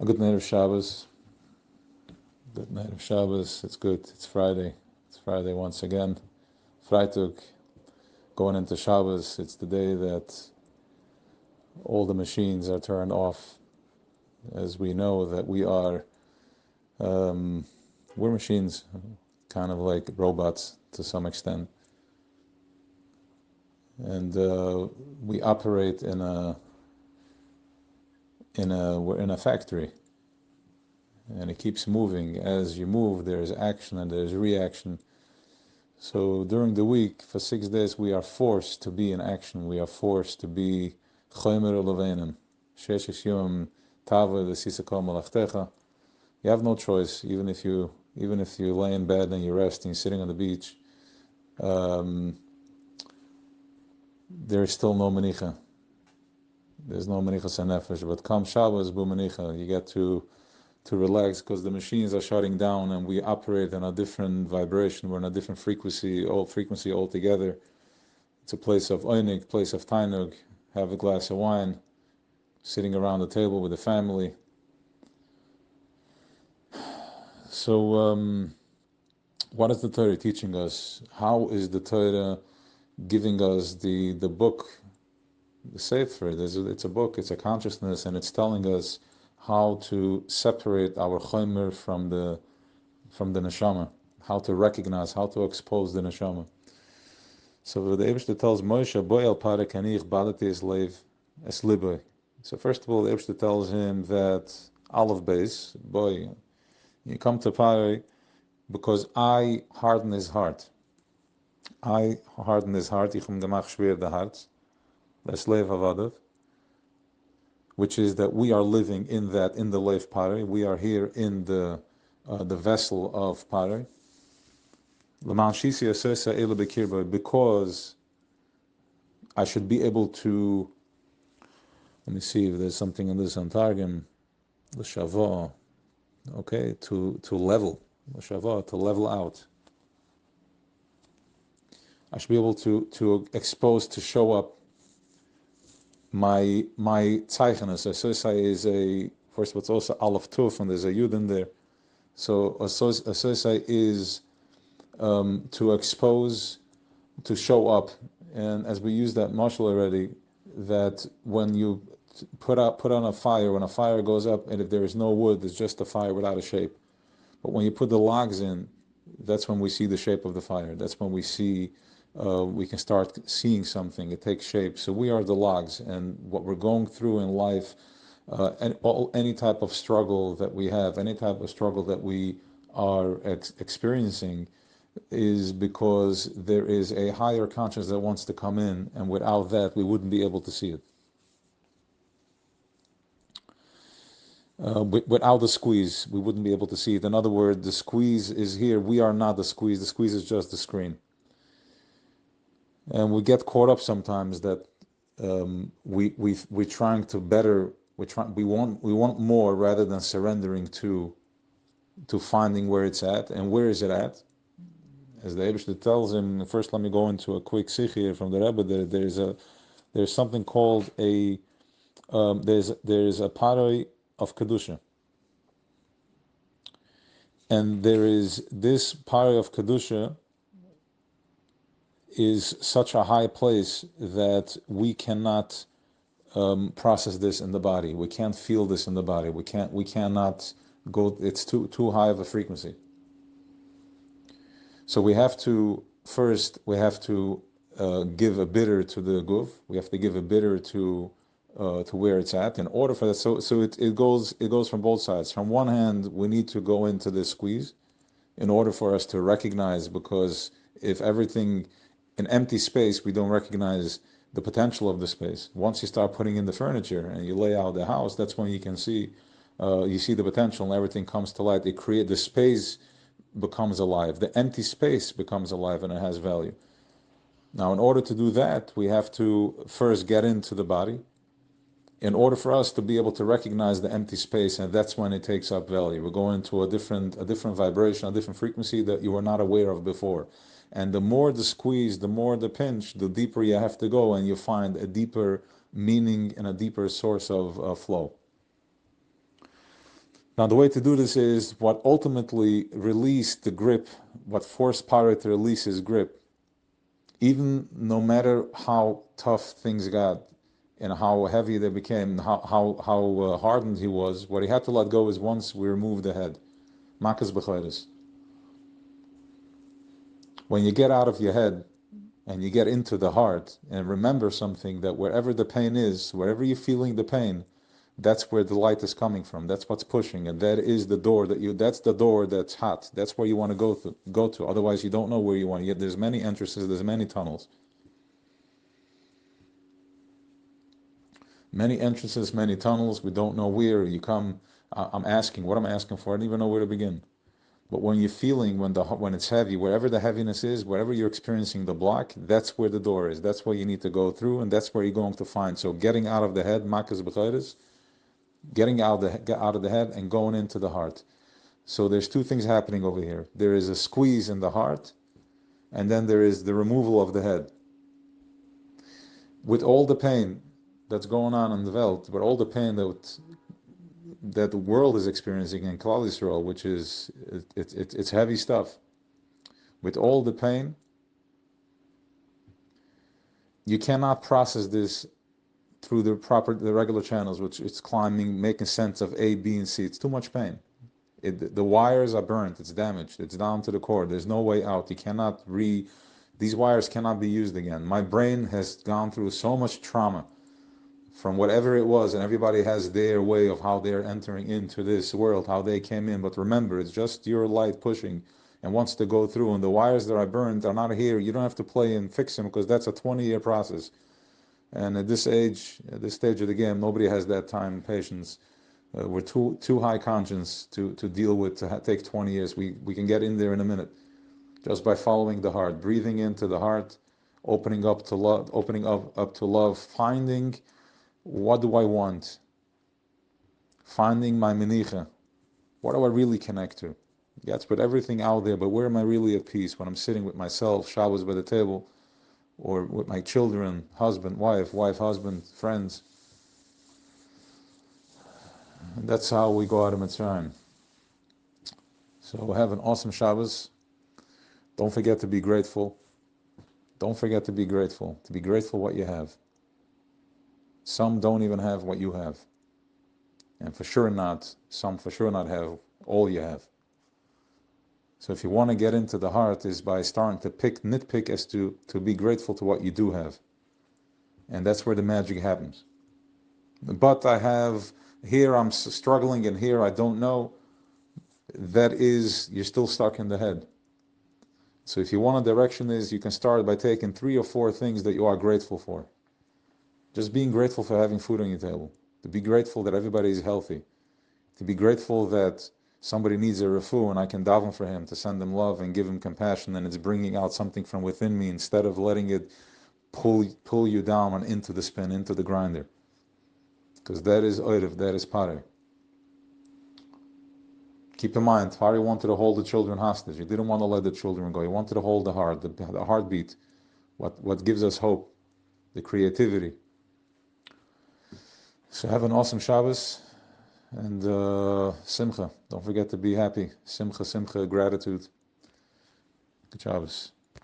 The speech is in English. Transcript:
A good night of Shabbos. Good night of Shabbos. It's good. It's Friday. It's Friday once again. Freitag, going into Shabbos. It's the day that all the machines are turned off. As we know that we're machines, kind of like robots to some extent. And we operate we're in a factory. And it keeps moving. As you move, there's action and there's reaction. So during the week, for 6 days, we are forced to be in action. We are forced to be chomer ulevenim. Sheshes yom tava v'sisakol malachtecha. You have no choice, even if you lay in bed and you're resting, sitting on the beach. There is still no menicha. There's no menicha sanefesh. But come Shabbos bu menicha, you get to relax because the machines are shutting down and we operate in a different vibration. We're in a different frequency altogether. It's a place of oinig, place of tainug. Have a glass of wine, sitting around the table with the family. So, what is the Torah teaching us? How is the Torah giving us the book, the Sefer? It's a book, it's a consciousness, and it's telling us how to separate our chomer from the neshama, how to recognize, how to expose the neshama. So the Eibishter tells Moshe, "Boy al pare kanich balati es leiv es liboy." So first of all, the Eibishter tells him that Aleph base, boy, you come to Pare because I harden his heart. I harden his heart. Ich gemach schwer the heart. Es leiv havadav. Which is that we are living in the Lev Pare. We are here in the vessel of Pare. Because I should be able to, let me see if there's something in this Antargum, l'shavo, okay, to level, l'shavo, to level out. I should be able to expose, to show up my tzeichenes. Asosai is first of all, it's also Aleph Tuf, and there's a Yud in there. So Asosai is to expose, to show up. And as we used that mashal already, that when you put on a fire, when a fire goes up, and if there is no wood, it's just a fire without a shape. But when you put the logs in, that's when we see the shape of the fire. That's when we see, we can start seeing something. It takes shape. So we are the logs, and what we're going through in life, any type of struggle that we have, any type of struggle that we are experiencing, is because there is a higher consciousness that wants to come in, and without that, we wouldn't be able to see it. Without the squeeze, we wouldn't be able to see it. In other words, the squeeze is here. We are not the squeeze. The squeeze is just the screen. And we get caught up sometimes that we're trying to better. We want more rather than surrendering to finding where it's at. And where is it at? As the Eibishter tells him, first let me go into a quick sikh here from the Rebbe. There's something called there's a paroi of kedusha, and there is this paroi of kedusha is such a high place that we cannot process this in the body. We can't feel this in the body. We cannot go. It's too high of a frequency. So we have to give a bitter to the guf. We have to give a bitter to where it's at in order for that. So it goes from both sides. From one hand, we need to go into this squeeze in order for us to recognize, because if everything in empty space, we don't recognize the potential of the space. Once you start putting in the furniture and you lay out the house, that's when you can see you see the potential and everything comes to light. The space becomes alive. The empty space becomes alive and it has value. Now, in order to do that, we have to first get into the body in order for us to be able to recognize the empty space, and that's when it takes up value. We're going to a different vibration, a different frequency that you were not aware of before. And the more the squeeze, the more the pinch, the deeper you have to go, and you find a deeper meaning and a deeper source of flow. Now, the way to do this is what ultimately released the grip, what forced Paro to release his grip, even no matter how tough things got and how heavy they became, how hardened he was, what he had to let go is once we remove the head. Makas b'chayres. When you get out of your head and you get into the heart and remember something, that wherever the pain is, wherever you're feeling the pain, that's where the light is coming from. That's what's pushing, and that is the door that's the door that's hot. That's where you want to go to. Otherwise, you don't know where you want to get. There's many entrances. There's many tunnels. Many entrances, many tunnels. We don't know where you come. I'm asking what I'm asking for. I don't even know where to begin. But when you're feeling, when it's heavy, wherever the heaviness is, wherever you're experiencing the block, that's where the door is. That's where you need to go through, and that's where you're going to find. So getting out of the head, makas b'chayres, getting out of the head and going into the heart. So there's two things happening over here. There is a squeeze in the heart, and then there is the removal of the head. With all the pain that's going on in the Welt, with all the pain that the world is experiencing in Klal Yisrael, which is it's heavy stuff. With all the pain, you cannot process this through the regular channels, which it's climbing, making sense of A, B, and C. It's too much pain. The wires are burnt. It's damaged. It's down to the core. There's no way out. You cannot these wires cannot be used again. My brain has gone through so much trauma from whatever it was, and everybody has their way of how they're entering into this world, how they came in. But remember, it's just your light pushing and wants to go through, and the wires that are burned are not here. You don't have to play and fix them, because that's a 20-year process. And at this age, at this stage of the game, nobody has that time and patience. We're too high conscience to deal with, to take 20 years. We can get in there in a minute, just by following the heart, breathing into the heart, opening up to love, finding, what do I want? Finding my menicha. What do I really connect to? Yes, put everything out there, but where am I really at peace? When I'm sitting with myself, Shabbos by the table, or with my children, husband, wife, husband, friends. And that's how we go out of Mitzrayim. So have an awesome Shabbos. Don't forget to be grateful. Don't forget to be grateful. To be grateful what you have. Some don't even have what you have. And some for sure not have all you have. So if you want to get into the heart, is by starting to nitpick as to be grateful to what you do have. And that's where the magic happens. But here I'm struggling, and here I don't know. That is, you're still stuck in the head. So if you want a direction, you can start by taking 3 or 4 things that you are grateful for. Just being grateful for having food on your table. To be grateful that everybody is healthy. To be grateful that somebody needs a refu and I can daven for him, to send him love and give him compassion, and it's bringing out something from within me instead of letting it pull you down and into the spin, into the grinder. Because that is oirev, that is pare. Keep in mind, Pare wanted to hold the children hostage. He didn't want to let the children go. He wanted to hold the heart, the heartbeat, what gives us hope, the creativity. So have an awesome Shabbos, and Simcha. Don't forget to be happy. Simcha, gratitude. Good Shabbos.